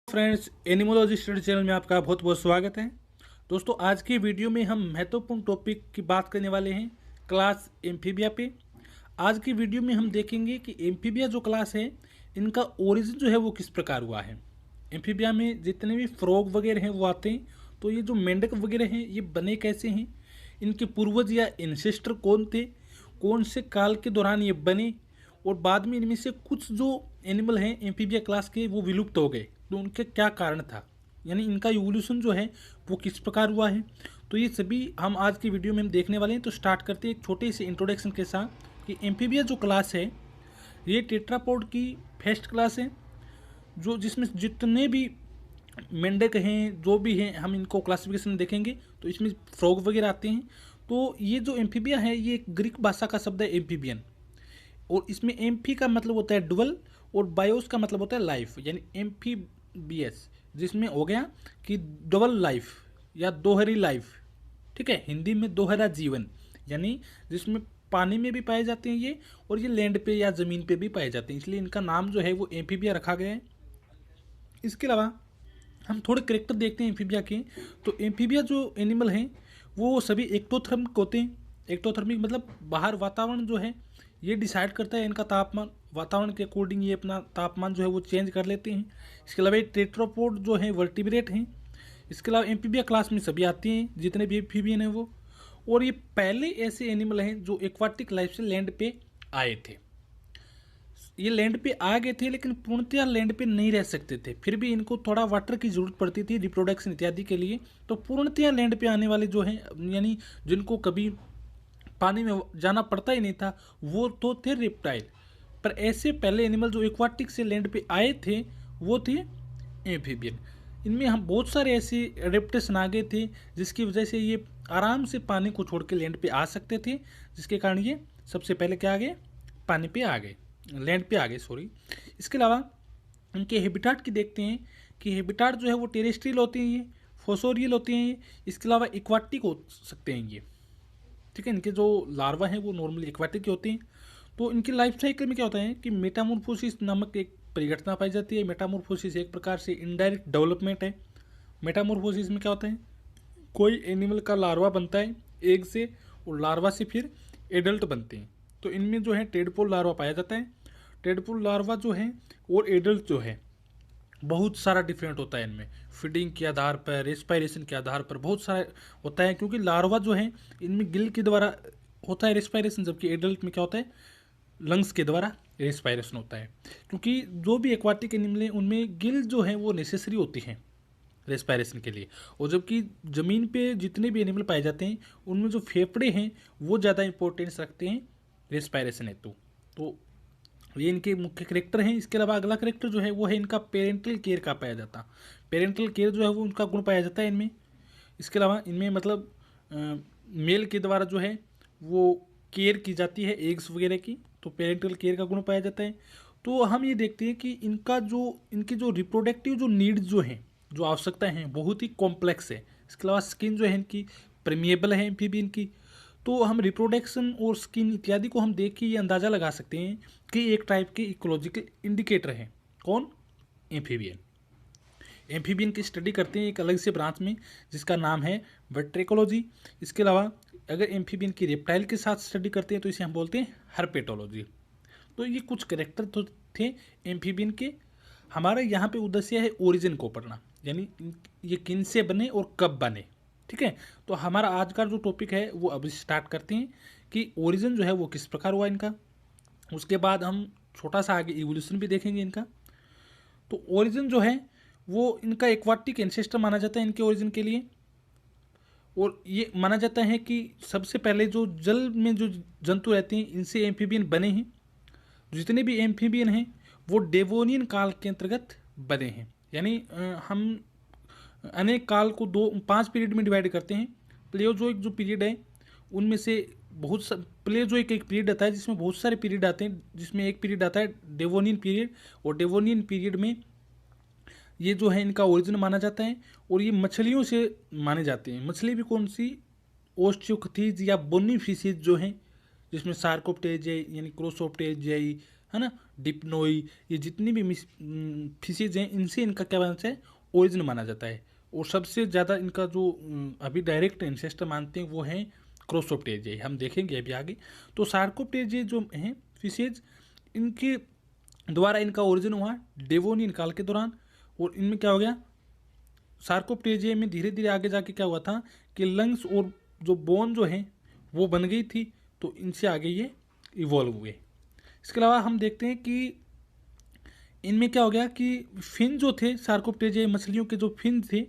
Friends, एनिमोलॉजी study channel में आपका बहुत बहुत स्वागत है। दोस्तों, आज की वीडियो में हम महत्वपूर्ण टॉपिक की बात करने वाले हैं क्लास एम्फीबिया पे। आज की वीडियो में हम देखेंगे कि एम्फीबिया जो क्लास है, इनका ओरिजिन जो है वो किस प्रकार हुआ है। एम्फीबिया में जितने भी फ्रॉग वगैरह हैं वो आते हैं, तो ये जो मेंढक वगैरह हैं ये बने कैसे हैं, इनके पूर्वज या इंसेस्टर कौन थे, कौन से काल के दौरान ये बने, और बाद में इनमें से कुछ जो एनिमल हैं एम्फीबिया क्लास के वो विलुप्त हो गए, तो उनके क्या कारण था, यानी इनका इवोल्यूशन जो है वो किस प्रकार हुआ है। तो ये सभी हम आज की वीडियो में हम देखने वाले हैं। तो स्टार्ट करते हैं एक छोटे से इंट्रोडक्शन के साथ कि एम्फीबिया जो क्लास है ये टेट्रापोड की फर्स्ट क्लास है, जो जिसमें जितने भी मेंढक हैं जो भी हैं हम इनको क्लासिफिकेशन देखेंगे तो इसमें फ्रॉग वगैरह आते हैं। तो ये जो एम्फीबिया है ये ग्रीक भाषा का शब्द है एम्फीबियन, और इसमें एम्फी का मतलब होता है डुअल और बायोस का मतलब होता है लाइफ, यानी एम्फीबियस, जिसमें हो गया कि डबल लाइफ या दोहरी लाइफ। ठीक है, हिंदी में दोहरा जीवन, यानी जिसमें पानी में भी पाए जाते हैं ये, और ये लैंड पे या ज़मीन पे भी पाए जाते हैं, इसलिए इनका नाम जो है वो एम्फीबिया रखा गया है। इसके अलावा हम थोड़े करेक्टर देखते हैं एम्फीबिया के। तो एम्फीबिया जो एनिमल हैं वो सभी एक्टोथर्मिक होते हैं। एक्टोथर्मिक मतलब बाहर वातावरण जो है ये डिसाइड करता है इनका तापमान, वातावरण के अकॉर्डिंग ये अपना तापमान जो है वो चेंज कर लेते हैं। इसके अलावा टेट्रापोड जो है वर्टिब्रेट हैं। इसके अलावा एम्फीबिया क्लास में सभी आती हैं जितने भी एम्फीबियन हैं वो, और ये पहले ऐसे एनिमल हैं जो एक्वाटिक लाइफ से लैंड पे आए थे। ये लैंड पे आ गए थे लेकिन पूर्णतया लैंड पे नहीं रह सकते थे, फिर भी इनको थोड़ा वाटर की जरूरत पड़ती थी रिप्रोडक्शन इत्यादि के लिए। तो पूर्णतया लैंड पे आने वाले जो हैं, यानी जिनको कभी पानी में जाना पड़ता ही नहीं था, वो तो थे रेप्टाइल। पर ऐसे पहले एनिमल जो एक्वाटिक से लैंड पे आए थे वो थे एम्फीबियन। इनमें हम बहुत सारे ऐसे एडेप्टेशन आ गए थे जिसकी वजह से ये आराम से पानी को छोड़ के लैंड पे आ सकते थे, जिसके कारण ये सबसे पहले क्या आ गए, पानी पे आ गए, लैंड पे आ गए, सॉरी। इसके अलावा इनके हैबिटाट की देखते हैं कि हैबिटाट जो है वो टेरेस्ट्रियल होते हैं, ये फोसोरियल होते हैं, इसके अलावा एक्वाटिक हो सकते हैं ये। ठीक है, इनके जो लार्वा हैं वो नॉर्मली एक्वाटिक के होते हैं। तो इनकी लाइफ साइकिल में क्या होता है कि मेटामॉर्फोसिस नामक एक परिघटना पाई जाती है। मेटामॉर्फोसिस एक प्रकार से इनडायरेक्ट डेवलपमेंट है। मेटामॉर्फोसिस में क्या होता है, कोई एनिमल का लार्वा बनता है एग से, और लार्वा से फिर एडल्ट बनते हैं। तो इनमें जो है टेडपोल लार्वा पाया जाता है। टेडपोल लार्वा जो है और एडल्ट जो है बहुत सारा डिफरेंट होता है इनमें, फीडिंग के आधार पर, रेस्पायरेशन के आधार पर बहुत सारा होता है, क्योंकि लार्वा जो है इनमें गिल के द्वारा होता है रेस्पायरेशन, जबकि एडल्ट में क्या होता है, लंग्स के द्वारा रेस्पायरेशन होता है। क्योंकि जो भी एक्वाटिक एनिमल हैं उनमें गिल जो है वो नेसेसरी होती हैं रेस्पायरेशन के लिए, और जबकि ज़मीन पे जितने भी एनिमल पाए जाते हैं उनमें जो फेफड़े हैं वो ज़्यादा इंपॉर्टेंस रखते हैं रेस्पायरेशन हेतु। तो ये इनके मुख्य करेक्टर हैं। इसके अलावा अगला करेक्टर जो है वो है इनका पेरेंटल केयर का पाया जाता। पेरेंटल केयर जो है वो उनका गुण पाया जाता है इनमें। इसके अलावा इनमें मतलब मेल के द्वारा जो है वो केयर की जाती है एग्स वगैरह की, तो पेरेंटल केयर का गुण पाया जाता है। तो हम ये देखते हैं कि इनकी जो रिप्रोडक्टिव जो नीड्स जो हैं, जो आवश्यकताएं हैं, बहुत ही कॉम्प्लेक्स है। इसके अलावा स्किन जो है इनकी परमिएबल है एम्फीबियन की। तो हम रिप्रोडक्शन और स्किन इत्यादि को हम देख के ये अंदाज़ा लगा सकते हैं कि एक टाइप के इकोलॉजिकल इंडिकेटर हैं। कौन? एम्फीबियन। एम्फीबियन की स्टडी करते हैं एक अलग से ब्रांच में जिसका नाम है वर्ट्रेकोलॉजी। इसके अलावा अगर एम्फीबियन की रेप्टाइल के साथ स्टडी करते हैं तो इसे हम बोलते हैं हर्पेटोलॉजी। तो ये कुछ करेक्टर तो थे एम्फीबियन के। हमारा यहाँ पे उद्देश्य है ओरिजिन को पढ़ना, यानी ये किन से बने और कब बने। ठीक है, तो हमारा आज का जो टॉपिक है वो अभी स्टार्ट करते हैं कि ओरिजिन जो है वो किस प्रकार हुआ इनका। उसके बाद हम छोटा सा आगे इवोल्यूशन भी देखेंगे इनका। तो ओरिजिन जो है वो इनका एक्वाटिक एंसेस्टर माना जाता है इनके ओरिजिन के लिए, और ये माना जाता है कि सबसे पहले जो जल में जो जंतु रहते हैं इनसे एम्फीबियन बने हैं। जितने भी एम्फीबियन हैं वो डेवोनियन काल के अंतर्गत बने हैं, यानी हम अनेक काल को 5 पीरियड में डिवाइड करते हैं। प्लेयोजोइक जो पीरियड है उनमें से प्लेयोजोइक एक पीरियड आता है जिसमें बहुत सारे पीरियड आते हैं, जिसमें एक पीरियड आता है डेवोनियन पीरियड, और डेवोनियन पीरियड में ये जो है इनका ओरिजिन माना जाता है। और ये मछलियों से माने जाते हैं। मछली भी कौन सी? ओस्टियोक्थिज या बोनी फिशिज जो हैं, जिसमें सार्कोप्टेजियाई यानी क्रोसोप्टेजियाई, है ना, डिप्नोई, ये जितनी भी फिशेज हैं इनसे इनका क्या माना जाता है, ओरिजिन माना जाता है। और सबसे ज़्यादा इनका जो अभी डायरेक्ट एंसेस्टर मानते हैं वो हैं क्रोसोप्टेजियाई, हम देखेंगे अभी आगे। तो सार्कोप्टेजियाई जो हैं फिशेज, इनके द्वारा इनका ओरिजिन हुआ डेवोनियन काल के दौरान। और इनमें क्या हो गया, सार्कोप्टेजिया में धीरे धीरे आगे जाके क्या हुआ था कि लंग्स और जो बोन जो है वो बन गई थी, तो इनसे आगे ये इवॉल्व हुए। इसके अलावा हम देखते हैं कि इनमें क्या हो गया कि फिन जो थे सार्कोप्टेजिया मछलियों के, जो फिन थे,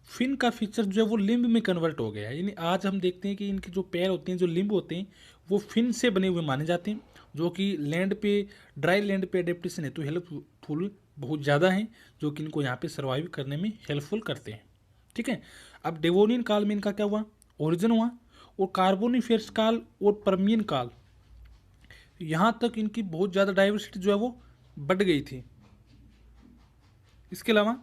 फिन का फीचर जो है वो लिम्ब में कन्वर्ट हो गया है। यानी आज हम देखते हैं कि इनके जो पैर होते हैं, जो लिम्ब होते हैं, वो फिन से बने हुए माने जाते हैं, जो कि लैंड पे, ड्राई लैंड पे एडेप्टेशन है तो हेल्पफुल बहुत ज़्यादा हैं, जो कि इनको यहाँ पे सर्वाइव करने में हेल्पफुल करते हैं। ठीक है, अब डेवोनियन काल में इनका क्या हुआ, ओरिजिन हुआ। और कार्बोनिफेरस काल और पर्मियन काल, यहाँ तक इनकी बहुत ज़्यादा डाइवर्सिटी जो है वो बढ़ गई थी। इसके अलावा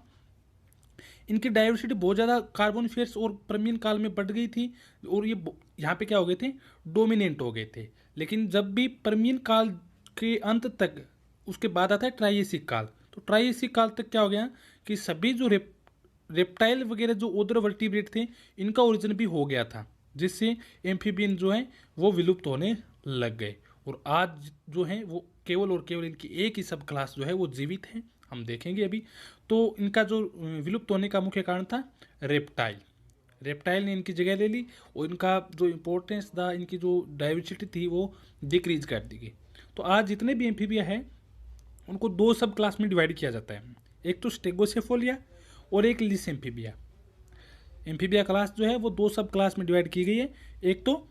इनकी डाइवर्सिटी बहुत ज़्यादा कार्बोनिफेरस और पर्मियन काल में बढ़ गई थी, और ये यहाँ पे क्या हो गए थे, डोमिनेंट हो गए थे। लेकिन जब भी पर्मियन काल के अंत तक, उसके बाद आता है ट्राइएसिक काल, तो ट्राइएसिक काल तक क्या हो गया कि सभी जो रेप्टाइल वगैरह जो ओदर वर्टिब्रेट थे, इनका ओरिजिन भी हो गया था, जिससे एम्फीबियन जो है वो विलुप्त होने लग गए। और आज जो है वो केवल और केवल इनकी एक ही सब क्लास जो है वो जीवित है, हम देखेंगे अभी। तो इनका जो विलुप्त होने का मुख्य कारण था रेप्टाइल ने इनकी जगह ले ली, और इनका जो इम्पोर्टेंस था, इनकी जो डाइवर्सिटी थी वो डिक्रीज कर दी गई। तो आज जितने भी एम्फीबिया है उनको दो सब क्लास में डिवाइड किया जाता है, एक तो स्टेगोसेफोलिया और एक लिस एम्फीबिया। एम्फीबिया क्लास जो है वो दो सब क्लास में डिवाइड की गई है, एक तो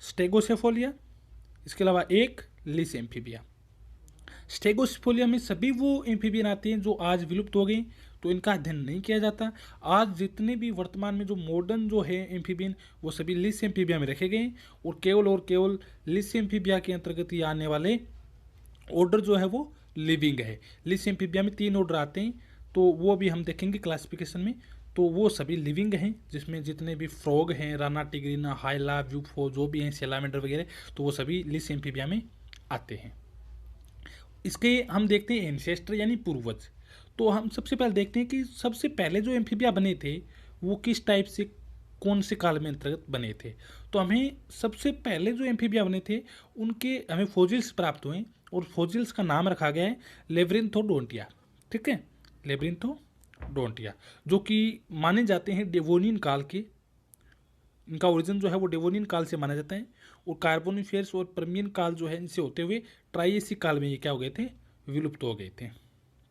स्टेगोसेफोलिया, इसके अलावा एक लिस एम्फीबिया। स्टेगोसेफोलिया में सभी वो एम्फीबियन आते हैं जो आज विलुप्त हो गए, तो इनका अध्ययन नहीं किया जाता। आज जितने भी वर्तमान में जो मॉडर्न जो है एम्फीबियन, वो सभी लिस एम्फीबिया में रखे गए, और केवल लिस एम्फीबिया के अंतर्गत ही आने वाले ऑर्डर जो है वो लिविंग है। लिस एम्फीबिया में 3 ऑर्डर आते हैं, तो वो भी हम देखेंगे क्लासिफिकेशन में। तो वो सभी लिविंग हैं, जिसमें जितने भी फ्रॉग हैं, राना टिग्रिना, हाइला, व्यूफो, जो भी हैं, सेलामेंडर वगैरह, तो वो सभी लिस एम्फीबिया में आते हैं। इसके हम देखते हैं एंसेस्टर यानी पूर्वज। तो हम सबसे पहले देखते हैं कि सबसे पहले जो एम्फीबिया बने थे वो किस टाइप से, कौन से काल में अंतर्गत बने थे। तो हमें सबसे पहले जो एम्फीबिया बने थे उनके हमें फोजिल्स प्राप्त हुए, और फोजिल्स का नाम रखा गया है लेब्रिंथोडोंटिया। ठीक है, लेब्रिंथोडोंटिया, जो कि माने जाते हैं डेवोनियन काल के, इनका ओरिजिन जो है वो डेवोनियन काल से माना जाता है। और कार्बोनिफेरस और पर्मियन काल जो है इनसे होते हुए ट्राइएसिक काल में ये क्या हो गए थे, विलुप्त हो गए थे।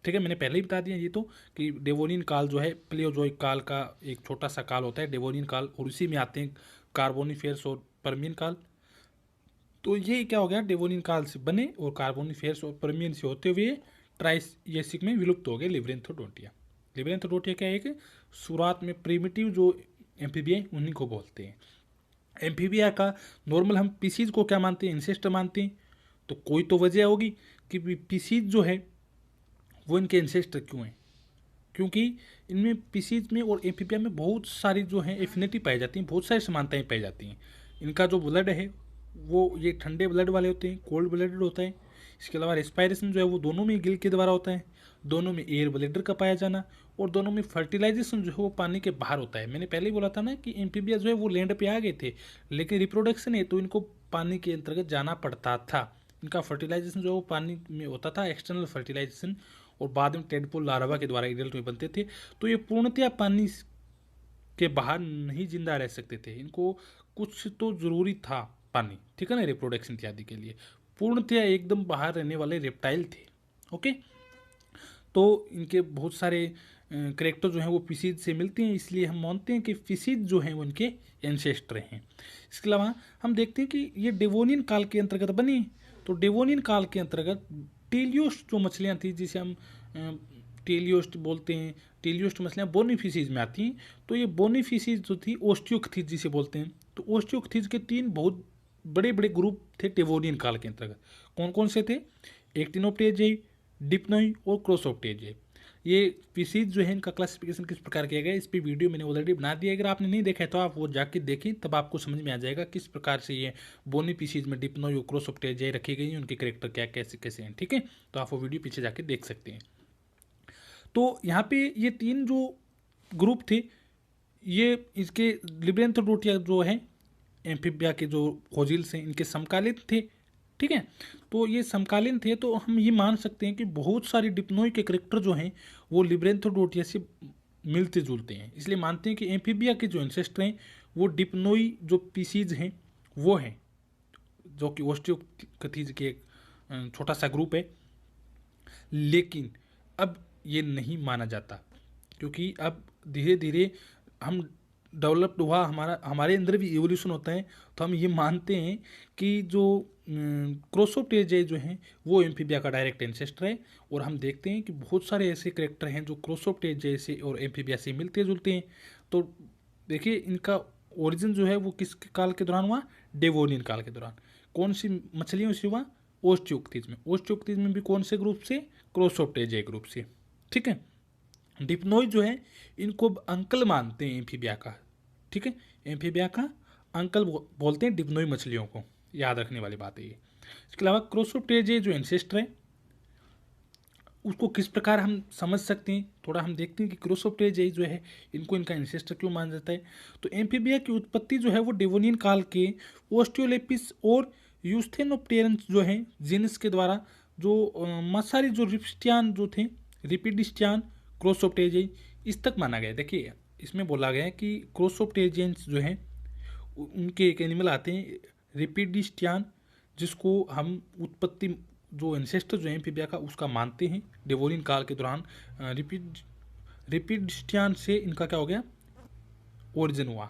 ठीक है, मैंने पहले ही बता दिया ये तो कि डेवोनियन काल जो है प्लेओजोइक काल का एक छोटा सा काल होता है डेवोनियन काल, और उसी में आते हैं कार्बोनिफेरस और पर्मियन काल। तो ये क्या हो गया, डेवोनियन काल से बने और कार्बोनिफेरस और पर्मियन से होते हुए ट्राइएसिक में विलुप्त हो गए लेब्रिंथोडोंटिया। लेब्रिंथोडोंटिया क्या है, एक शुरुआत में प्रिमिटिव जो एम्फीबिया उन्हीं को बोलते हैं। एम्फीबिया का नॉर्मल हम पीसीज को क्या मानते हैं, इंसेस्टर मानते हैं। तो कोई तो वजह होगी कि पीसीज जो है वो इनके इंसेस्टर क्यों हैं, क्योंकि इनमें पीसीज में और एम्फीबिया में बहुत सारी जो है एफिनिटी पाई जाती हैं, बहुत सारी समानताएं पाई जाती हैं। इनका जो ब्लड है वो ये ठंडे ब्लड वाले होते हैं, कोल्ड ब्लडेड होता है। इसके अलावा रेस्पायरेशन जो है वो दोनों में गिल के द्वारा होता है, दोनों में एयर ब्लेडर का पाया जाना, और दोनों में फर्टिलाइजेशन जो है वो पानी के बाहर होता है। मैंने पहले ही बोला था ना कि एम्फीबिया जो है वो लैंड पे आ गए थे, लेकिन रिप्रोडक्शन है तो इनको पानी के अंतर्गत जाना पड़ता था। इनका फर्टिलाइजेशन जो है वो पानी में होता था, एक्सटर्नल फर्टिलाइजेशन, और बाद में टेडपोल लार्वा के द्वारा एडल्ट में बनते थे। तो ये पूर्णतया पानी के बाहर नहीं जिंदा रह सकते थे, इनको कुछ तो जरूरी था पानी, ठीक है ना, रिप्रोडक्शन इत्यादि के लिए। पूर्णतया एकदम बाहर रहने वाले रेप्टाइल थे। ओके, तो इनके बहुत सारे करेक्टर जो हैं वो फिशीज से मिलते हैं, इसलिए हम मानते हैं कि फिशीज जो हैं वो इनके एंसेस्टर हैं। इसके अलावा हम देखते हैं कि ये डेवोनियन काल के अंतर्गत बनी। तो डेवोनियन काल के अंतर्गत टेलियोस्ट जो मछलियाँ थी, जिसे हम टेलियोस्ट बोलते हैं, टेलियोस्ट मछलियाँ बोनीफिशीज में आती हैं। तो ये बोनीफिशीज जो थी ओस्टियोक्थिज जिसे बोलते हैं। तो ओस्टियोक्थिज के 3 बहुत बड़े बड़े ग्रुप थे डेवोनियन काल के अंतर्गत। कौन कौन से थे, एक्टिनोप्टेजियाई, डिप्नोई और क्रोसोप्टेजियाई। ये पीसीज जो है इनका क्लासिफिकेशन किस प्रकार किया गया है, इस पर वीडियो मैंने ऑलरेडी बना दिया है। अगर आपने नहीं देखा है तो आप वो जाके देखें, तब आपको समझ में आ जाएगा किस प्रकार से ये बोनी पीसीज में डिप्नोई और क्रोसोप्टेजियाई रखी गई हैं, उनके कैरेक्टर क्या कैसे कैसे हैं। ठीक है, तो आप वो वीडियो पीछे जाके देख सकते हैं। तो यहाँ पे ये 3 जो ग्रुप थे, ये इसके लिब्रेंथोडोटिया जो है एम्फीबिया के जो फॉसिल्स हैं इनके समकालीन थे। ठीक है, तो ये समकालीन थे, तो हम ये मान सकते हैं कि बहुत सारी डिप्नोई के करेक्टर जो हैं वो लिब्रेंथोडोटिया से मिलते जुलते हैं। इसलिए मानते हैं कि एम्फीबिया के जो एंसेस्टर हैं वो डिप्नोई जो पीसीज हैं वो हैं, जो कि ओस्टियोकथीज के एक छोटा सा ग्रुप है। लेकिन अब ये नहीं माना जाता, क्योंकि अब धीरे धीरे हम डेवलप्ड हुआ, हमारे अंदर भी इवोल्यूशन होता है, तो हम ये मानते हैं कि जो क्रोसोप्टेजियाई जो हैं वो एम्फीबिया का डायरेक्ट एंसेस्टर है। और हम देखते हैं कि बहुत सारे ऐसे करेक्टर हैं जो क्रोसोप्टेजियाई से और एम्फीबिया से मिलते जुलते हैं। तो देखिए, इनका ओरिजिन जो है वो किस काल के दौरान हुआ, डेवोनियन काल के दौरान। कौन सी मछलियों से हुआ, ओस्टियोक्थिज में। ओस्टियोक्थिज में भी कौन से ग्रुप से, क्रोसोप्टेजियाई ग्रुप से। ठीक है, डिप्नोई जो है इनको अंकल मानते हैं एम्फीबिया का। ठीक है, एम्फीबिया का अंकल बोलते हैं डिप्नोई मछलियों को, याद रखने वाली बात है ये। इसके अलावा क्रोसोप्टेजियाई जो एंसेस्टर है उसको किस प्रकार हम समझ सकते हैं, थोड़ा हम देखते हैं कि क्रोसोप्टेजियाई जो है इनको इनका एंसेस्टर क्यों माना जाता है। तो एम्फीबिया की उत्पत्ति जो है वो डेवोनियन काल के ओस्टियोलेपिस और यूस्थेनोप्टेरन्स जो हैं जीनस के द्वारा, जो मसारी जो रिप्स्टियान जो थे, रिपिडिस्टियान, क्रोसोप्टेजियाई, इस तक माना गया। देखिए, इसमें बोला गया है कि क्रोसोप्टेजियंस जो हैं उनके एक एनिमल आते हैं रिपिडिस्टियान, जिसको हम उत्पत्ति जो एंसेस्टर जो है एम्फीबिया का उसका मानते हैं डेवोनियन काल के दौरान। रिपिडिस्टियान से इनका क्या हो गया, ओरिजिन हुआ।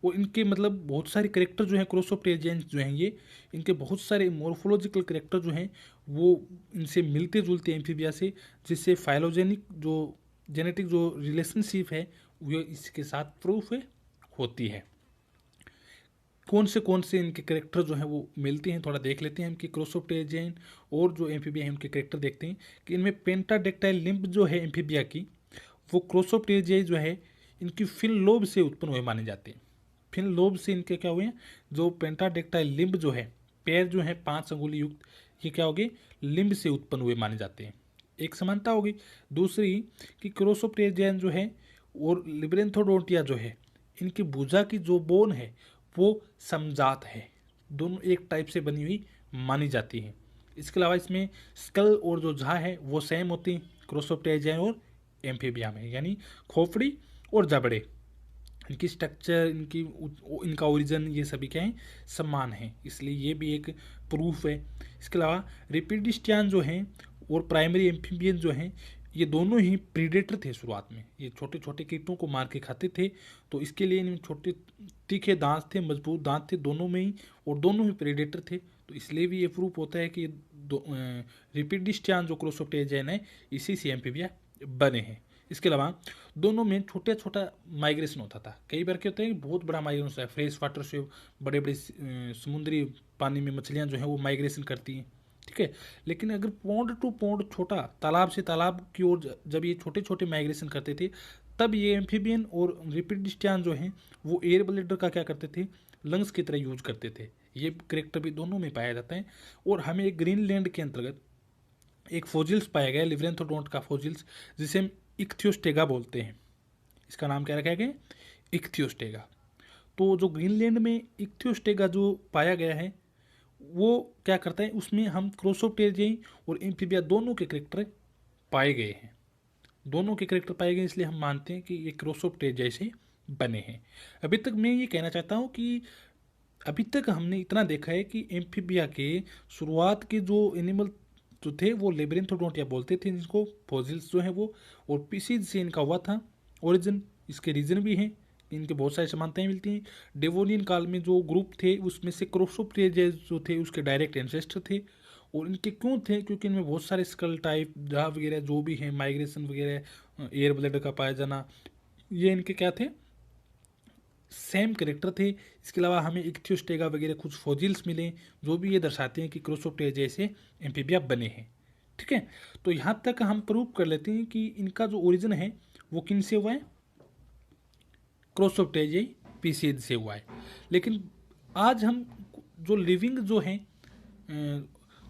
और इनके मतलब बहुत सारे करेक्टर जो हैं क्रोसोप्टेजियंस जो हैं ये, इनके बहुत सारे मोर्फोलॉजिकल करेक्टर जो हैं वो इनसे मिलते जुलते हैं एम्फीबिया से, जिससे फाइलोजेनिक जो जेनेटिक जो रिलेशनशिप है वो इसके साथ प्रूफ है होती है। कौन से इनके करेक्टर जो हैं वो मिलते हैं, थोड़ा देख लेते हैं हम कि क्रोसोप्टेजियन और जो एम्फीबिया है उनके करेक्टर देखते हैं कि इनमें पेंटाडेक्टाइल लिम्ब जो है एम्फीबिया की, वो क्रोसोप्टेजियाई जो है इनकी फिन लोब से उत्पन्न हुए माने जाते हैं। फिन लोब से इनके क्या हुए हैं, जो पेंटाडेक्टाइल लिम्ब जो है, पैर जो है 5 अंगुली युक्त, ये क्या हो गए, लिम्ब से उत्पन्न हुए माने जाते हैं। एक समानता होगी। दूसरी कि क्रोसोप्टेजियन जो है और लिब्रेंथोडोंटिया जो है, इनकी भुजा की जो बोन है वो समजात है, दोनों एक टाइप से बनी हुई मानी जाती है। इसके अलावा इसमें स्कल और जो जहाँ है वो सेम होती हैं क्रोसोप्टेजियन और एम्फीबिया में, यानी खोपड़ी और जबड़े, इनकी स्ट्रक्चर, इनका ओरिजिन, ये सभी क्या है, समान है। इसलिए ये भी एक प्रूफ है। इसके अलावा रिपिडिस्टियान जो हैं और प्राइमरी एम्फीबियन जो हैं, ये दोनों ही प्रीडेटर थे शुरुआत में, ये छोटे छोटे कीटों को मार के खाते थे। तो इसके लिए इनमें छोटे तीखे दांत थे, मजबूत दांत थे दोनों में ही, और दोनों ही प्रीडेटर थे। तो इसलिए भी ये प्रूफ होता है कि रिपिडिस्टियान जो क्रोसोप्टेजियन है इसी से एम्फीबिया बने हैं। इसके अलावा दोनों में छोटा छोटा माइग्रेशन होता था। कई बार क्या होता है कि बहुत बड़ा माइग्रेशन होता है, फ्रेश वाटर से बड़े बड़े समुद्री पानी में मछलियाँ जो हैं वो माइग्रेशन करती हैं। ठीक है, लेकिन अगर पौंड टू पौंड, छोटा तालाब से तालाब की ओर जब ये छोटे छोटे माइग्रेशन करते थे, तब ये एम्फीबियन और रिपिडिस्टियान जो हैं वो एयर ब्लैडर का क्या करते थे, लंग्स की तरह यूज करते थे। ये करेक्टर भी दोनों में पाया जाता है। और हमें एक ग्रीनलैंड के अंतर्गत एक फोजिल्स पाया गया, लिब्रेंथोडोंट का फोजिल्स, जिसे हम इक्थियोस्टेगा बोलते हैं। इसका नाम क्या रखा गया, इक्थियोस्टेगा। तो जो ग्रीनलैंड में इक्थियोस्टेगा जो पाया गया है वो क्या करता है, उसमें हम क्रोसोप्टेजियाई और एम्फीबिया दोनों के करेक्टर पाए गए हैं। दोनों के करेक्टर पाए गए, इसलिए हम मानते हैं कि ये क्रोसोप्टेजियाई से बने हैं। अभी तक मैं ये कहना चाहता हूँ कि अभी तक हमने इतना देखा है कि एम्फीबिया के शुरुआत के जो एनिमल जो थे वो लेब्रेंथोडोंटिया बोलते थे जिनको, फॉसिल्स जो हैं वो, और पीसीज से इनका हुआ था ओरिजिन। इसके रीजन भी हैं, इनके बहुत सारी समानताएं मिलती हैं। डेवोनियन काल में जो ग्रुप थे उसमें से क्रोसोप्टेजियाई जो थे उसके डायरेक्ट एंसेस्टर थे। और इनके क्यों थे, क्योंकि इनमें बहुत सारे स्कल टाइप, जहाँ वगैरह जो भी हैं, माइग्रेशन वगैरह, एयर ब्लैडर का पाया जाना, ये इनके क्या थे, सेम करेक्टर थे। इसके अलावा हमें इक्थियोस्टेगा वगैरह कुछ फॉजिल्स मिले जो भी ये दर्शाते हैं कि क्रोसोप्टेजियाई से एम्फीबिया बने हैं। ठीक है। तो यहाँ तक हम प्रूव कर लेते हैं कि इनका जो ओरिजिन है वो किन से हुआ है, क्रोसोप्टेरियाई पीसीएज से हुआ है। लेकिन आज हम जो लिविंग जो हैं,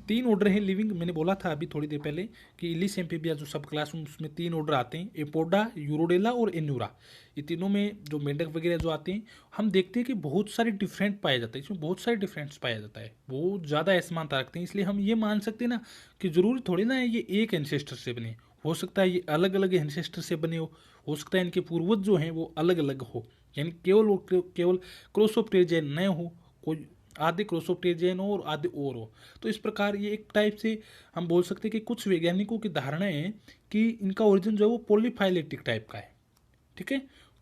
3 ऑर्डर हैं लिविंग, मैंने बोला था अभी थोड़ी देर पहले कि इलिस एम्फीबिया जो सब क्लास उसमें 3 ऑर्डर आते हैं, एपोडा, यूरोडेला और एन्यूरा। ये तीनों में जो मेंढक वगैरह जो आते हैं, हम देखते हैं कि बहुत सारे डिफरेंट पाया जाता है, इसमें बहुत सारे डिफरेंट्स पाया जाता है, बहुत ज़्यादा असमानता रखते हैं। इसलिए हम ये मान सकते हैं ना कि ज़रूरी थोड़ी ना है ये एक एंसेस्टर से बने, हो सकता है ये अलग अलग एंसेस्टर से बने हो सकता है इनके पूर्वज जो हैं वो अलग अलग हो, यानी केवल और केवल क्रोसोप्टेरियन न हो, कोई आधे क्रोसोप्टेरियन हो और आधे और हो। तो इस प्रकार ये एक टाइप से हम बोल सकते हैं कि कुछ वैज्ञानिकों की धारणा है कि इनका ओरिजिन जो है वो पॉलीफाइलेटिक टाइप का है। ठीक है,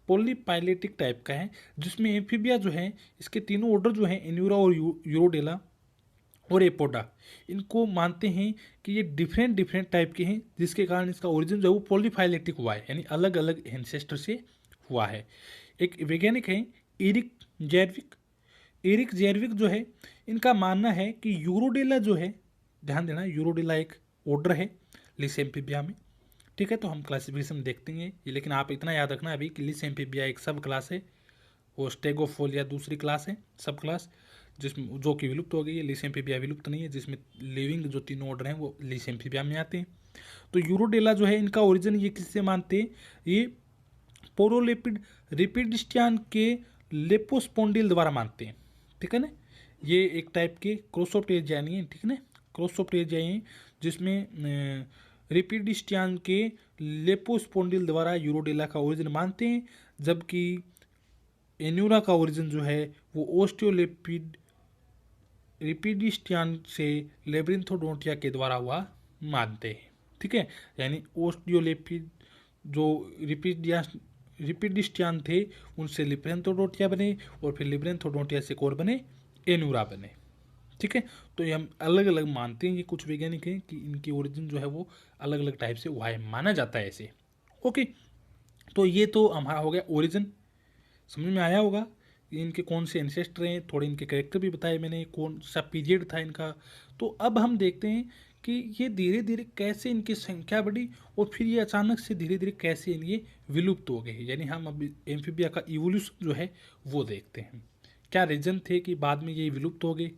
पॉलीफाइलेटिक टाइप का है, जिसमें एम्फीबिया जो है इसके तीनों ऑर्डर जो हैं, एन्यूरा और यूरोडेला और एपोडा, इनको मानते हैं कि ये डिफरेंट डिफरेंट टाइप के हैं, जिसके कारण इसका ओरिजिन जो है वो पॉलीफाइलेटिक हुआ है, यानी अलग अलग एंसेस्टर से हुआ है। एक वैज्ञानिक है एरिक जैरविक। एरिक जैरविक जो है, इनका मानना है कि यूरोडेला जो है, ध्यान देना यूरोडेला एक ऑर्डर है लिस एम्फीबिया में। ठीक है, तो हम क्लासिफिकेशन देखते हैं ये, लेकिन आप इतना याद रखना अभी कि लिस एम्फीबिया एक सब क्लास है, वो स्टेगोफोलिया दूसरी क्लास है, सब क्लास, जिसमें जो कि विलुप्त हो गई है। लिस एम्फीबिया विलुप्त नहीं है, जिसमें लिविंग जो 3 ऑर्डर हैं वो लिस एम्फीबिया में आते हैं। तो यूरोडेला जो है, इनका ओरिजिन ये किससे मानते हैं, ये पोरोलेपिड रिपिडिस्टियन के लेपोस्पोन्डिल द्वारा मानते हैं। ठीक है ना, ये एक टाइप के क्रोसोप्टेरियानी है, ठीक है ना, क्रोसोप्टेरियाई हैं, जिसमें रिपिडिस्टियन के लेपोस्पोन्डिल द्वारा यूरोडेला का ओरिजिन मानते हैं, जबकि एन्यूरा का ओरिजिन जो है वो ओस्टियोलेपिड रिपिडिस्टियन से लेब्रिंथोडोंटिया के द्वारा हुआ मानते हैं। ठीक है, यानी ओस्टियोलेपिड जो रिपिडिस्टियन थे उनसे लिब्रेंथोडोंटिया बने, और फिर लिब्रेंथोडोंटिया से और बने एन्यूरा बने। ठीक है, तो ये हम अलग अलग मानते हैं, ये कुछ वैज्ञानिक हैं कि इनकी ओरिजिन जो है वो अलग अलग टाइप से हुआ है, माना जाता है ऐसे। ओके, तो ये तो हमारा हो गया ओरिजिन, समझ में आया होगा ये इनके कौन से एंसेस्टर हैं, थोड़े इनके कैरेक्टर भी बताए मैंने, कौन सा पीरियड था इनका। तो अब हम देखते हैं कि ये धीरे धीरे कैसे इनकी संख्या बढ़ी, और फिर ये अचानक से धीरे धीरे कैसे ये विलुप्त हो गए, यानी हम अब एम्फीबिया का इवोल्यूशन जो है वो देखते हैं, क्या रीजन थे कि बाद में ये विलुप्त हो गए।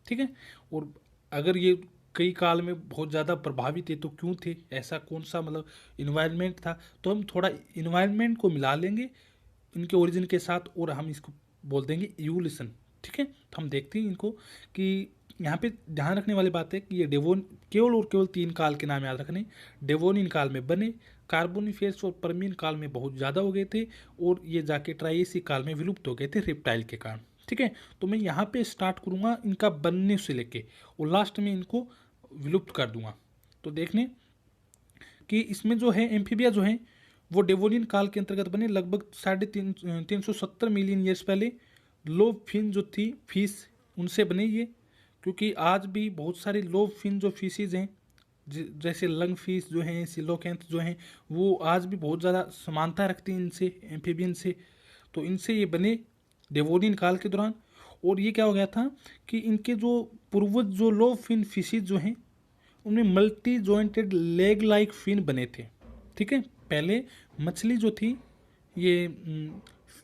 ठीक है, और अगर ये कई काल में बहुत ज़्यादा प्रभावित थे तो क्यों थे, ऐसा कौन सा मतलब इन्वायरमेंट था, तो हम थोड़ा इन्वायरमेंट को मिला लेंगे इनके ओरिजिन के साथ, और हम इसको बोल देंगे इवोल्यूशन। ठीक है, तो हम देखते हैं इनको कि यहाँ पे ध्यान रखने वाली बात है कि ये डेवोन केवल और केवल 3 काल के नाम याद रखने, डेवोनियन काल में बने, कार्बोनिफेरस और पर्मियन काल में बहुत ज़्यादा हो गए थे, और ये जाके ट्राइएसिक काल में विलुप्त हो गए थे रेप्टाइल के कारण। ठीक है, तो मैं यहाँ पे स्टार्ट करूँगा इनका बनने से लेके, और लास्ट में इनको विलुप्त कर दूंगा। तो देखने कि इसमें जो है एम्फीबिया जो है वो डेवोनियन काल के अंतर्गत बने, लगभग 370 मिलियन ईयर्स पहले। लोब फिन जो थी फिश, उनसे बने ये, क्योंकि आज भी बहुत सारे लोब फिन जो फिशेज हैं, जैसे लंग फिश जो हैं, सिलोकेंथ जो हैं, वो आज भी बहुत ज़्यादा समानता रखती हैं इनसे, एम्फीबियन से। तो इनसे ये बने डेवोनियन काल के दौरान। और ये क्या हो गया था कि इनके जो पूर्वज जो लोब फिन फिशेज जो हैं, उनमें multi jointed leg like fin बने थे। ठीक है, पहले मछली जो थी ये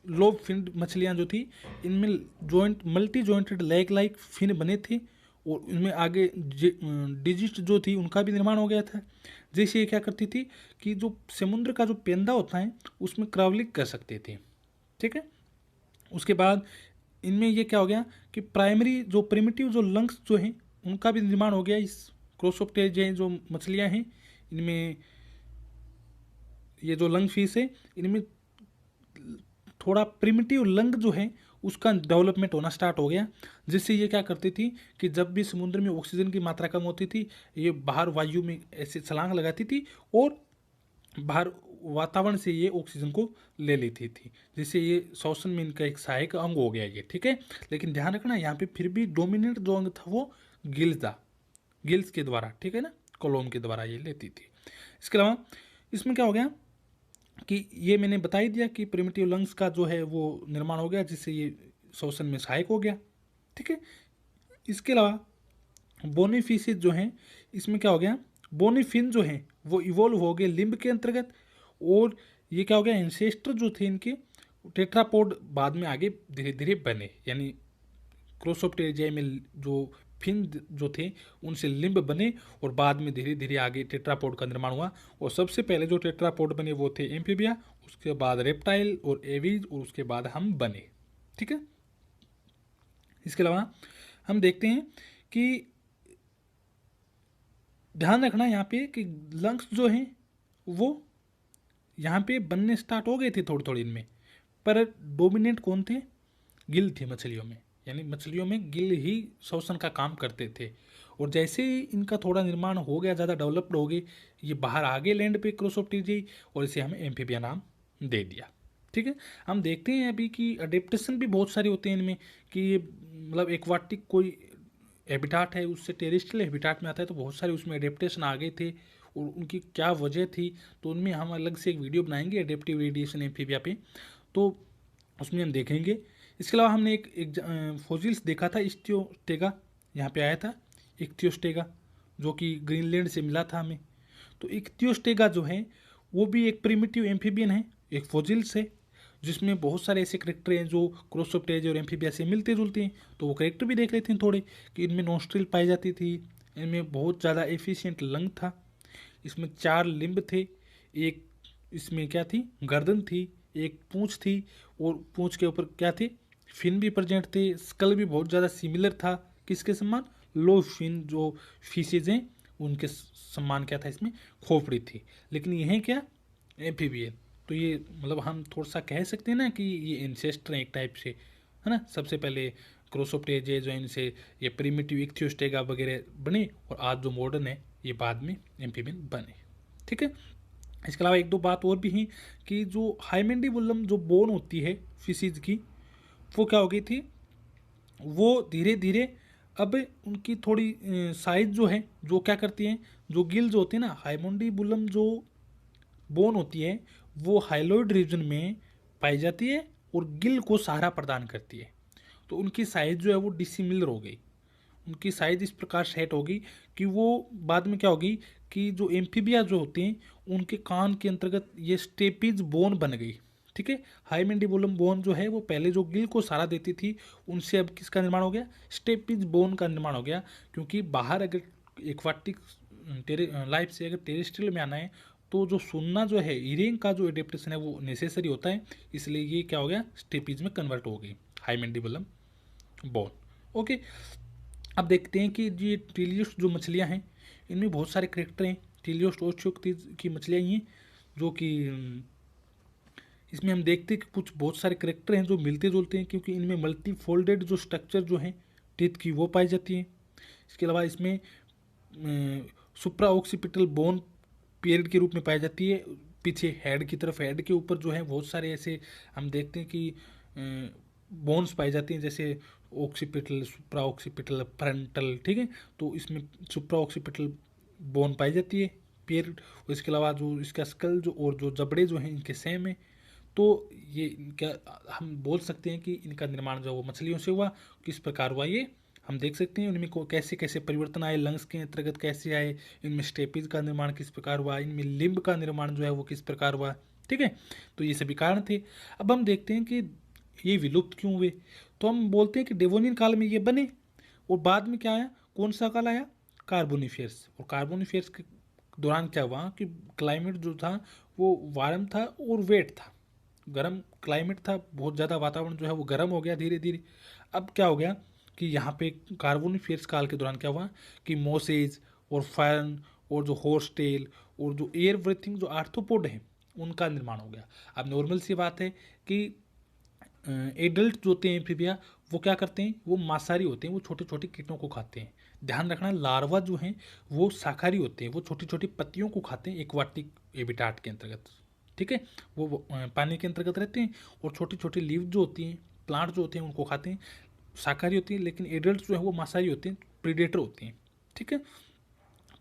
लोब फिन मछलियाँ जो थी, इनमें joint multi jointed leg like fin बने थे, और इनमें आगे डिजिट जो थी उनका भी निर्माण हो गया था। जैसे ये क्या करती थी कि जो समुद्र का जो पेंदा होता है उसमें क्रावलिंग कर सकते थे। ठीक है, उसके बाद इनमें ये क्या हो गया कि प्राइमरी जो प्रिमिटिव जो लंग्स जो हैं उनका भी निर्माण हो गया। इस क्रोसोप्टेरिया जो मछलियाँ हैं इनमें, ये जो लंग फिश है इनमें थोड़ा प्रिमिटिव लंग जो है उसका डेवलपमेंट होना स्टार्ट हो गया, जिससे ये क्या करती थी कि जब भी समुद्र में ऑक्सीजन की मात्रा कम होती थी, ये बाहर वायु में ऐसे छलांग लगाती थी और बाहर वातावरण से ये ऑक्सीजन को ले लेती थी, जिससे ये श्वसन में इनका एक सहायक अंग हो गया ये। ठीक है, लेकिन ध्यान रखना यहाँ पे फिर भी डोमिनेंट जो अंग था वो गिल्स था, गिल्स के द्वारा, ठीक है ना, कोलोम के द्वारा ये लेती थी। इसके अलावा इसमें क्या हो गया कि ये मैंने बता ही दिया कि प्रिमिटिव लंग्स का जो है वो निर्माण हो गया, जिससे ये श्वसन में सहायक हो गया। ठीक है, इसके अलावा बोनी फिशेज जो हैं इसमें क्या हो गया, बोनी फिन जो हैं वो इवोल्व हो गए लिम्ब के अंतर्गत, और ये क्या हो गया, एंसेस्टर जो थे इनके टेट्रापोड बाद में आगे धीरे धीरे बने, यानी क्रोसोप्टेरिजिया में जो फिन जो थे उनसे लिम्ब बने और बाद में धीरे धीरे आगे टेट्रापोड का निर्माण हुआ। और सबसे पहले जो टेट्रापोड बने वो थे एम्फीबिया, उसके बाद रेप्टाइल और एवीज, और उसके बाद हम बने। ठीक है, इसके अलावा हम देखते हैं कि ध्यान रखना यहाँ पे कि लंग्स जो हैं वो यहाँ पे बनने स्टार्ट हो गए थे थोड़ी थोड़ी इनमें, पर डोमिनेंट कौन थे, गिल थे मछलियों में, यानी मछलियों में गिल ही श्वसन का काम करते थे। और जैसे ही इनका थोड़ा निर्माण हो गया, ज़्यादा डेवलप्ड हो गई, ये बाहर आ गए लैंड पे क्रोसोप्टेरिजी, और इसे हमें एम्फीबिया नाम दे दिया। ठीक है, हम देखते हैं अभी कि अडेप्टेशन भी बहुत सारे होते हैं इनमें, कि ये मतलब एक्वाटिक कोई हैबिटाट है उससे टेरेस्ट्रियल हैबिटाट में आता है, तो बहुत सारे उसमें एडेप्टेशन आ गए थे और उनकी क्या वजह थी, तो उनमें हम अलग से एक वीडियो बनाएंगे एडेप्टिव रेडिएशन एम्फीबिया पे, तो उसमें हम देखेंगे। इसके अलावा हमने एक फोसिल्स देखा था इस्टियोस्टेगा, यहाँ पे आया था इक्तियोस्टेगा, जो कि ग्रीनलैंड से मिला था हमें। तो इक्तियोस्टेगा जो है वो भी एक प्रिमिटिव एम्फीबियन है, एक फोसिल्स है, जिसमें बहुत सारे ऐसे करेक्टर हैं जो क्रोसोप्टेरिजिया और एम्फीबिया से मिलते जुलते हैं। तो वो करेक्टर भी देख लेते हैं थोड़े, कि इनमें नोस्ट्रिल पाई जाती थी, इनमें बहुत ज़्यादा एफिशिएंट लंग था, इसमें 4 लिम्ब थे, एक इसमें क्या थी, गर्दन थी, एक पूंछ थी, और पूंछ के ऊपर क्या थे, फिन भी प्रेजेंट थे। स्कल भी बहुत ज़्यादा सिमिलर था किसके समान, लो फिन जो फिशेज हैं उनके समान क्या था, इसमें खोपड़ी थी। लेकिन यह क्या, एम्फीबियन, तो ये मतलब हम थोड़ा सा कह सकते हैं ना कि ये इंसेस्टर हैं एक टाइप से, है ना। सबसे पहले क्रोसोप्टेरिजिया जो इनसे ये प्रिमिटिव इक्थियोस्टेगा वगैरह बने, और आज जो मॉडर्न है ये बाद में एम्फीबियन बने। ठीक है, इसके अलावा एक दो बात और भी हैं कि जो हाइमेंडिबुलम जो बोन होती है फिशीज की, वो क्या हो गई थी, वो धीरे धीरे अब उनकी थोड़ी साइज जो है, जो क्या करती हैं, जो गिल जो होती है ना, हाइमेंडिबुलम जो बोन होती है वो हाइलोइड रीजन में पाई जाती है और गिल को सहारा प्रदान करती है। तो उनकी साइज जो है वो डिसिमिलर हो गई, उनकी साइज इस प्रकार सेट होगी कि वो बाद में क्या होगी कि जो एम्फीबिया जो होते हैं उनके कान के अंतर्गत ये स्टेपीज बोन बन गई। ठीक है, हाइमेंडिबुलम बोन जो है वो पहले जो गिल को सहारा देती थी, उनसे अब किसका निर्माण हो गया, स्टेपीज बोन का निर्माण हो गया। क्योंकि बाहर अगर एक्वाटिक लाइफ से अगर टेरेस्ट्रियल में आना है तो जो सुनना जो है, हीरिंग का जो एडेप्टेशन है वो नेसेसरी होता है, इसलिए ये क्या हो गया, स्टेपीज में कन्वर्ट हो गई हाइमेंडिबुलम बोन। ओके, अब देखते हैं कि ये टीलियोस जो मछलियां हैं इनमें बहुत सारे करेक्टर हैं। टीलियोस ओस्टियोक्टिस की मछलियां ही हैं जो कि इसमें हम देखते हैं कि कुछ बहुत सारे करेक्टर हैं जो मिलते जुलते हैं, क्योंकि इनमें मल्टी फोल्डेड जो स्ट्रक्चर जो है टीथ की वो पाई जाती है। इसके अलावा इसमें सुप्रा ऑक्सीपिटल बोन पीरियड के रूप में पाई जाती है, पीछे हेड की तरफ, हेड के ऊपर जो है बहुत सारे ऐसे हम देखते हैं कि बोन्स पाई जाती हैं, जैसे ऑक्सीपिटल, सुप्रा ऑक्सीपिटल, फ्रंटल। ठीक है, तो इसमें सुप्रा ऑक्सीपिटल बोन पाई जाती है पीरियड। और इसके अलावा जो इसका स्कल जो और जो जबड़े जो हैं इनके सेम है। तो ये इनका हम बोल सकते हैं कि इनका निर्माण जो वो मछलियों से हुआ, किस प्रकार हुआ ये हम देख सकते हैं। उनमें को कैसे कैसे परिवर्तन आए, लंग्स के अंतर्गत कैसे आए, इनमें स्टेपीज का निर्माण किस प्रकार हुआ, इनमें लिम्ब का निर्माण जो है वो किस प्रकार हुआ। ठीक है, तो ये सभी कारण थे। अब हम देखते हैं कि ये विलुप्त क्यों हुए, तो हम बोलते हैं कि डेवोनियन काल में ये बने, और बाद में क्या आया, कौन सा काल आया, कार्बोनिफेरस। और कार्बोनिफेरस के दौरान क्या हुआ कि क्लाइमेट जो था वो वार्म था और वेट था, गर्म क्लाइमेट था, बहुत ज़्यादा वातावरण जो है वो गर्म हो गया धीरे धीरे। अब क्या हो गया कि यहाँ पे कार्बोनिफेरस काल के दौरान क्या हुआ कि मोसेज और फर्न और जो हॉर्स टेल और जो एयर ब्रीथिंग जो आर्थ्रोपोड हैं उनका निर्माण हो गया। अब नॉर्मल सी बात है कि एडल्ट जो होते हैं एम्फीबिया वो क्या करते हैं, वो मांसाहारी होते हैं, वो छोटे छोटे कीटों को खाते हैं। ध्यान रखना, लार्वा जो हैं वो शाकाहारी होते हैं, वो छोटी छोटी पत्तियों को खाते हैं एक्वाटिक हैबिटाट के अंतर्गत। ठीक है, वो पानी के अंतर्गत रहते हैं, और छोटी छोटी लीव जो होती हैं, प्लांट जो होते हैं उनको खाते हैं, शाकाहारी होती हैं। लेकिन एडल्ट जो है वो मांसाहारी होते हैं, प्रीडेटर होते हैं। ठीक है,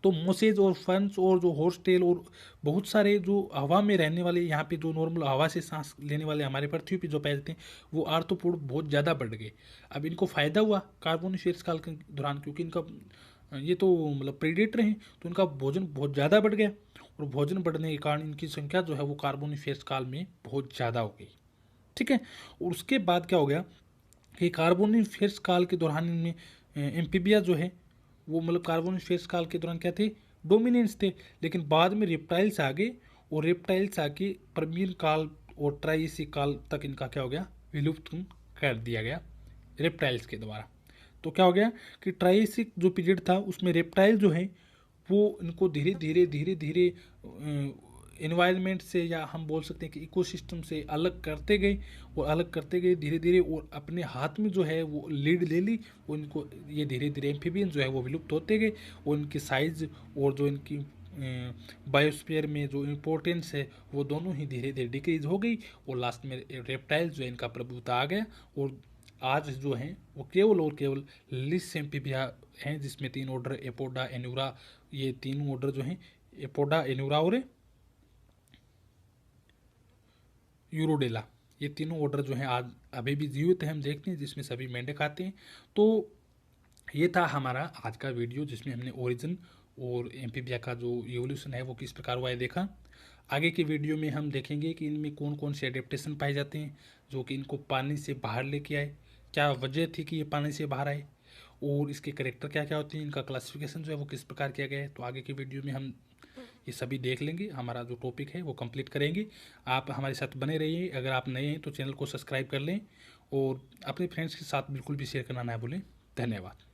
तो मोसेज और फर्न्स और जो हॉर्स टेल और बहुत सारे जो हवा में रहने वाले, यहाँ पे जो नॉर्मल हवा से सांस लेने वाले हमारे पृथ्वी पे जो पाए जाते हैं, वो आर्थ्रोपोड बहुत ज़्यादा बढ़ गए। अब इनको फ़ायदा हुआ कार्बोनिफेरस काल के दौरान, क्योंकि इनका ये तो मतलब प्रेडेटर हैं, तो इनका भोजन बहुत ज़्यादा बढ़ गया और भोजन बढ़ने के कारण इनकी संख्या जो है वो कार्बोनिफेरस काल में बहुत ज़्यादा हो गई। ठीक है। और उसके बाद क्या हो गया कि कार्बोनिफेरस काल के दौरान इनमें एम्फीबिया जो है वो मतलब कार्बोनिफेरस काल के दौरान क्या थे, डोमिनेंस थे। लेकिन बाद में रेप्टाइल्स आ गए और रेप्टाइल्स आके परमीन काल और ट्राइसिक काल तक इनका क्या हो गया, विलुप्त कर दिया गया रेप्टाइल्स के द्वारा। तो क्या हो गया कि ट्राइसिक जो पीरियड था उसमें रेप्टाइल जो है वो इनको धीरे धीरे धीरे धीरे एनवायरनमेंट से, या हम बोल सकते हैं कि इकोसिस्टम से अलग करते गए और अलग करते गए धीरे धीरे, और अपने हाथ में जो है वो लीड ले ली। और इनको ये धीरे धीरे एम्फीबियन जो है वो विलुप्त होते गए और इनकी साइज और जो इनकी बायोस्फीयर में जो इम्पोर्टेंस है वो दोनों ही धीरे धीरे डिक्रीज हो गई और लास्ट में रेप्टाइल जो है इनका प्रभुत्व आ गया। और आज जो हैं वो केवल और केवल लिस एम्फीबिया हैं, जिसमें 3 ऑर्डर एपोडा, एन्यूरा, ये तीनों ऑर्डर जो हैं एपोडा, एन्यूरा और यूरोडेला, ये तीनों ऑर्डर जो हैं आज अभी भी जीवित हैं, हम देखते हैं, जिसमें सभी मेंढक आते हैं। तो ये था हमारा आज का वीडियो जिसमें हमने ओरिजिन और एम्फीबिया का जो इवोल्यूशन है वो किस प्रकार हुआ है देखा। आगे के वीडियो में हम देखेंगे कि इनमें कौन कौन से एडेप्टेशन पाए जाते हैं जो कि इनको पानी से बाहर लेके आए, क्या वजह थी कि ये पानी से बाहर आए, और इसके करेक्टर क्या क्या होते हैं, इनका क्लासिफिकेशन जो है वो किस प्रकार किया गया है। तो आगे के वीडियो में हम ये सभी देख लेंगे, हमारा जो टॉपिक है वो कंप्लीट करेंगे। आप हमारे साथ बने रहिए। अगर आप नए हैं तो चैनल को सब्सक्राइब कर लें और अपने फ्रेंड्स के साथ बिल्कुल भी शेयर करना ना भूलें। धन्यवाद।